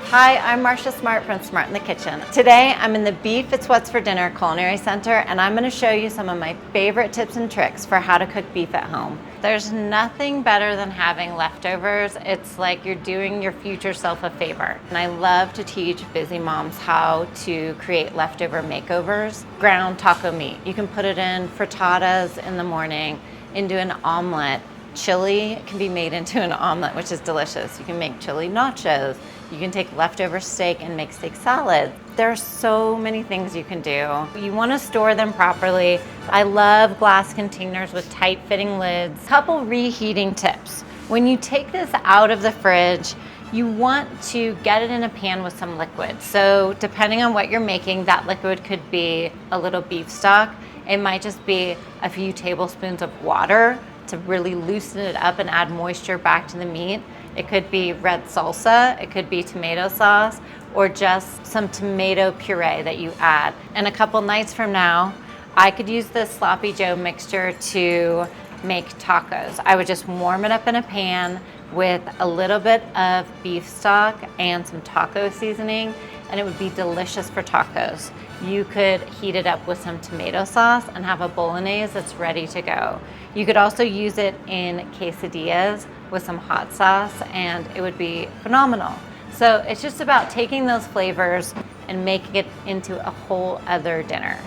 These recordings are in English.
Hi, I'm Marcia Smart from Smart in the Kitchen. Today I'm in the Beef It's What's for Dinner Culinary Center, and I'm going to show you some of my favorite tips and tricks for how to cook beef at home. There's nothing better than having leftovers. It's like you're doing your future self a favor. And I love to teach busy moms how to create leftover makeovers. Ground taco meat. You can put it in frittatas in the morning, into an omelet. Chili can be made into an omelet, which is delicious. You can make chili nachos. You can take leftover steak and make steak salad. There are so many things you can do. You want to store them properly. I love glass containers with tight fitting lids. Couple reheating tips. When you take this out of the fridge, you want to get it in a pan with some liquid. So depending on what you're making, that liquid could be a little beef stock. It might just be a few tablespoons of water to really loosen it up and add moisture back to the meat. It could be red salsa, it could be tomato sauce, or just some tomato puree that you add. And a couple nights from now, I could use this sloppy joe mixture to make tacos. I would just warm it up in a pan with a little bit of beef stock and some taco seasoning, and it would be delicious for tacos. You could heat it up with some tomato sauce and have a bolognese that's ready to go. You could also use it in quesadillas with some hot sauce, and it would be phenomenal. So it's just about taking those flavors and making it into a whole other dinner.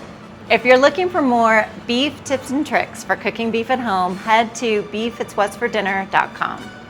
If you're looking for more beef tips and tricks for cooking beef at home, head to beefitswhatsfordinner.com.